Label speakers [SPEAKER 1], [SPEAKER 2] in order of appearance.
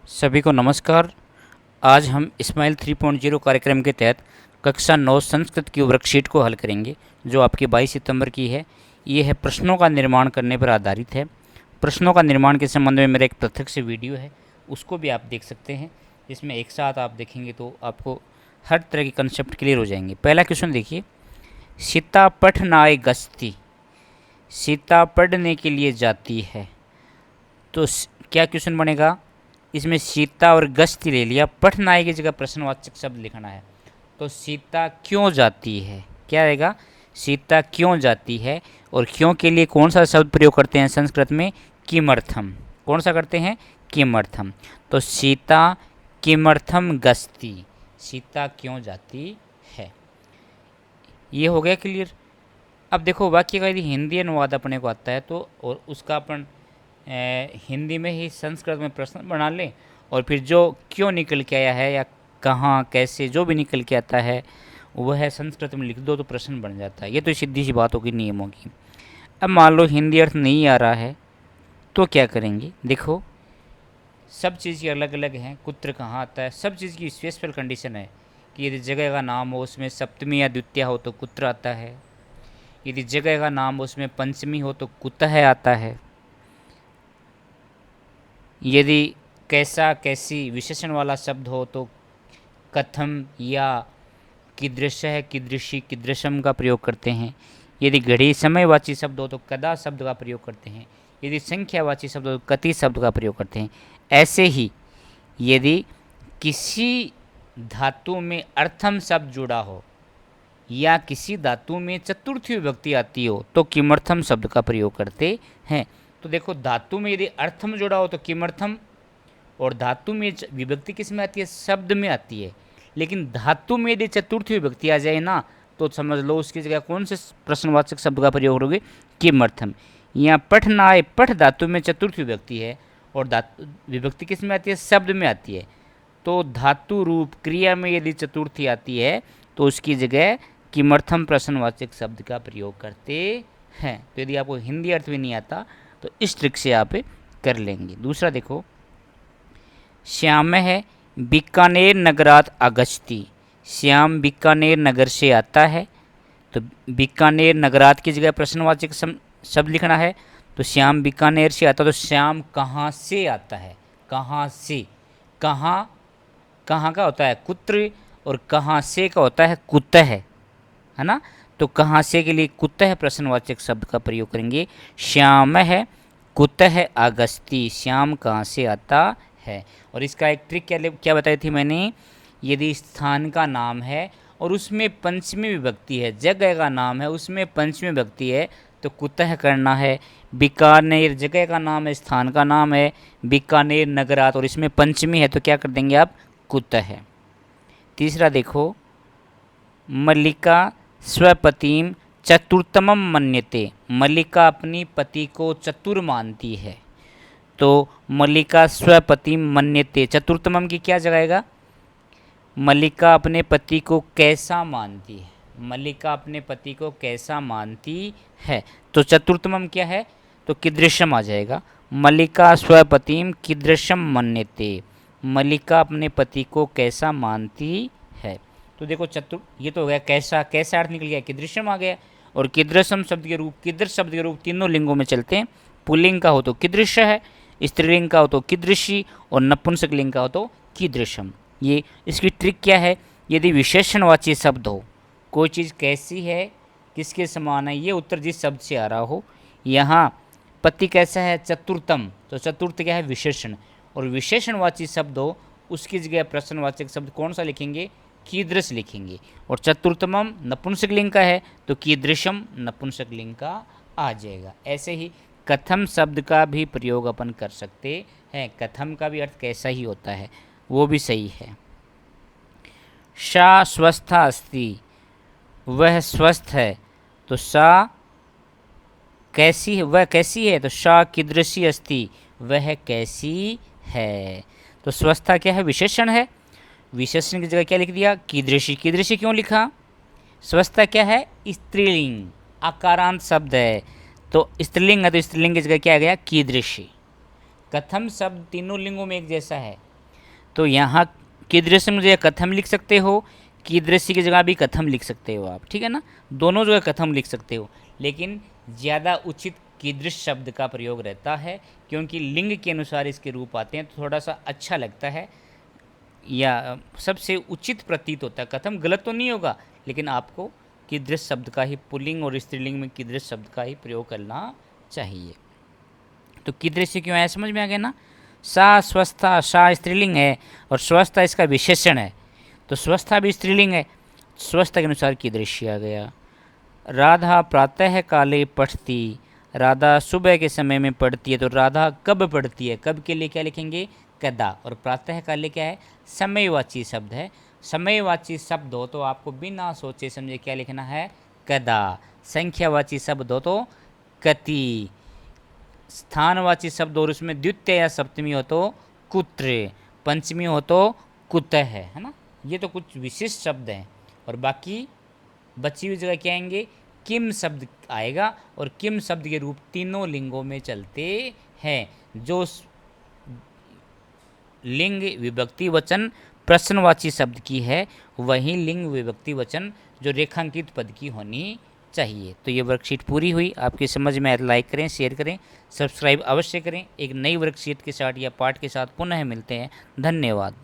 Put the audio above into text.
[SPEAKER 1] सभी को नमस्कार। आज हम स्माइल 3.0 कार्यक्रम के तहत कक्षा 9 संस्कृत की वर्कशीट को हल करेंगे, जो आपकी 22 सितंबर की है। ये है प्रश्नों का निर्माण करने पर आधारित है। प्रश्नों का निर्माण के संबंध में मेरा एक पृथक से वीडियो है, उसको भी आप देख सकते हैं। इसमें एक साथ आप देखेंगे तो आपको हर तरह के कंसेप्ट क्लियर हो जाएंगे। पहला क्वेश्चन देखिए, सीता पठनाय गस्ती। सीता पढ़ने के लिए जाती है, तो क्या क्वेश्चन बनेगा? इसमें सीता और गस्ती ले लिया, पठनाय की जगह प्रश्नवाचक शब्द लिखना है। तो सीता क्यों जाती है, क्या रहेगा? सीता क्यों जाती है। और क्यों के लिए कौन सा शब्द प्रयोग करते हैं संस्कृत में? किमर्थम। कौन सा करते हैं? किमर्थम। तो सीता किमर्थम गस्ती, सीता क्यों जाती है। ये हो गया क्लियर। अब देखो वाक्य का यदि हिंदी अनुवाद अपने को आता है तो और उसका अपन हिंदी में ही संस्कृत में प्रश्न बना लें, और फिर जो क्यों निकल के आया है या कहाँ कैसे जो भी निकल के आता है वह संस्कृत में लिख दो तो प्रश्न बन जाता है। ये तो सीधी सी बात होगी नियमों की। अब मान लो हिंदी अर्थ नहीं आ रहा है तो क्या करेंगे? देखो सब चीज़ की अलग अलग हैं। कुत्र कहाँ आता है, सब चीज़ की स्पेशल कंडीशन है कि यदि जगह का नाम हो उसमें सप्तमी या द्वितीय हो तो कुत्र आता है, यदि जगह का नाम उसमें पंचमी हो तो कुतः आता है, यदि कैसा कैसी विशेषण वाला शब्द हो तो कथम या कीदृशः कीदृशी कीदृशम का प्रयोग करते हैं, यदि घड़ी समयवाची शब्द हो तो कदा शब्द का प्रयोग करते हैं, यदि संख्यावाची शब्द हो तो कति शब्द का प्रयोग करते हैं। ऐसे ही यदि किसी धातु में अर्थम शब्द जुड़ा हो या किसी धातु में चतुर्थी विभक्ति आती हो तो किमर्थम शब्द का प्रयोग करते हैं। तो देखो धातु में यदि अर्थम जुड़ा हो तो किमर्थम, और धातु में विभक्ति किस में आती है? शब्द में आती है। लेकिन धातु में यदि चतुर्थी विभक्ति आ जाए ना तो समझ लो उसकी जगह कौन से प्रश्नवाचक शब्द का प्रयोग करोगे? किमर्थम। यहाँ पठनाय, पठ धातु में चतुर्थी विभक्ति है और धातु विभक्ति किस में आती है? शब्द में आती है। तो धातु रूप क्रिया में यदि चतुर्थी आती है तो उसकी जगह किमर्थम प्रश्नवाचक शब्द का प्रयोग करते हैं। तो यदि आपको हिंदी अर्थ भी नहीं आता तो इस ट्रिक से आप कर लेंगे। दूसरा देखो, श्याम है बीकानेर नगरात आगच्छति। श्याम बीकानेर नगर से आता है, तो बीकानेर नगरात की जगह प्रश्नवाचक शब्द लिखना है। तो श्याम बीकानेर से आता, तो श्याम कहाँ से आता है? कहाँ से, कहाँ कहाँ का होता है? कुत्र, और कहाँ से का होता है? कुतः, है ना। तो कहाँ से के लिए कुतः प्रश्नवाचक शब्द का प्रयोग करेंगे। श्याम है कुतः आगस्ती, श्याम कहाँ से आता है। और इसका एक ट्रिक क्या बताई थी मैंने? यदि स्थान का नाम है और उसमें पंचमी विभक्ति है, जगह का नाम है उसमें पंचमी विभक्ति है तो कुतः करना है। बीकानेर जगह का नाम है, स्थान का नाम है, बीकानेर नगरात और इसमें पंचमी है तो क्या कर देंगे आप? कुतः। तीसरा देखो, मल्लिका स्वपतिम चतुर्थमम मन्यते। मल्लिका अपनी पति को चतुर मानती है, तो मल्लिका स्वपतिम मन्यते चतुर्थमम की क्या जगाएगा? मल्लिका अपने पति को कैसा मानती है। मल्लिका अपने पति को कैसा मानती है, तो चतुर्थमम क्या है? तो कीदृशम आ जाएगा। मल्लिका स्वपतिम कीदृशम मन्यते, मल्लिका अपने पति को कैसा मानती है। तो देखो ये तो हो गया कैसा, कैसा अर्थ निकल गया? कीदृशम आ गया। और कीदृशम शब्द के रूप, कीदृश शब्द के रूप तीनों लिंगों में चलते हैं। पुल्लिंग का हो तो कीदृश है, स्त्रीलिंग का हो तो कीदृशी, और नपुंसक लिंग का हो तो कीदृशम। ये इसकी ट्रिक क्या है? यदि विशेषणवाची शब्द हो, कोई चीज़ कैसी है, किसके समान है, ये उत्तर जिस शब्द से आ रहा हो। यहाँ पति कैसा है? चतुर्थम, तो चतुर्थ क्या है? विशेषण। और विशेषणवाची शब्द हो उसकी जगह प्रश्नवाचक शब्द कौन सा लिखेंगे? कीदृश लिखेंगे। और चतुर्थमम नपुंसक लिंग का है तो कीदृशम नपुंसक लिंग का आ जाएगा। ऐसे ही कथम शब्द का भी प्रयोग अपन कर सकते हैं। कथम का भी अर्थ कैसा ही होता है, वो भी सही है। सा स्वस्था अस्ति, वह स्वस्थ है, तो सा कैसी है? वह कैसी है? तो सा कीदृशी अस्ति, वह कैसी है। तो स्वस्थता क्या है? विशेषण है। विशेषण की जगह क्या लिख दिया? कीदृशी। कीदृशी क्यों लिखा? स्वस्थता क्या है? स्त्रीलिंग, आकारांत शब्द है तो स्त्रीलिंग है, तो स्त्रीलिंग की जगह क्या आ गया? कीदृशी। कथम शब्द तीनों लिंगों में एक जैसा है, तो यहाँ कीदृशम की जगह कथम लिख सकते हो, कीदृशी की जगह भी कथम लिख सकते हो आप, ठीक है ना, दोनों जगह कथम लिख सकते हो, लेकिन ज़्यादा उचित कीदृश शब्द का प्रयोग रहता है, क्योंकि लिंग के अनुसार इसके रूप आते हैं तो थोड़ा सा अच्छा लगता है या सबसे उचित प्रतीत होता है। कथम गलत तो नहीं होगा, लेकिन आपको कीदृश शब्द का ही, पुल्लिंग और स्त्रीलिंग में कीदृश शब्द का ही प्रयोग करना चाहिए। तो कीदृशी क्यों है समझ में आ गया ना। सा स्वस्था, सा स्त्रीलिंग है और स्वस्था इसका विशेषण है, तो स्वस्था भी स्त्रीलिंग है, स्वस्था के अनुसार कीदृशी आ गया। राधा प्रातः काले पढ़ती, राधा सुबह के समय में पढ़ती है, तो राधा कब पढ़ती है, कब के लिए क्या लिखेंगे, कदा, और प्रातः काले क्या है, समयवाची शब्द है। समयवाची शब्द हो तो आपको बिना सोचे समझे क्या लिखना है, कदा। संख्यावाची शब्द हो तो कति। स्थानवाची शब्द और उसमें द्वितीय या सप्तमी हो तो कुत्र, पंचमी हो तो कुतः, है ना। ये तो कुछ विशिष्ट शब्द हैं, और बाकी बची हुई जगह क्या आएंगे, किम शब्द आएगा, और किम शब्द के रूप तीनों लिंगों में चलते हैं। जो लिंग विभक्ति वचन प्रश्नवाची शब्द की है, वही लिंग विभक्ति वचन जो रेखांकित पद की होनी चाहिए। तो ये वर्कशीट पूरी हुई, आपकी समझ में आए तो लाइक करें, शेयर करें, सब्सक्राइब अवश्य करें। एक नई वर्कशीट के साथ या पाठ के साथ पुनः मिलते हैं। धन्यवाद।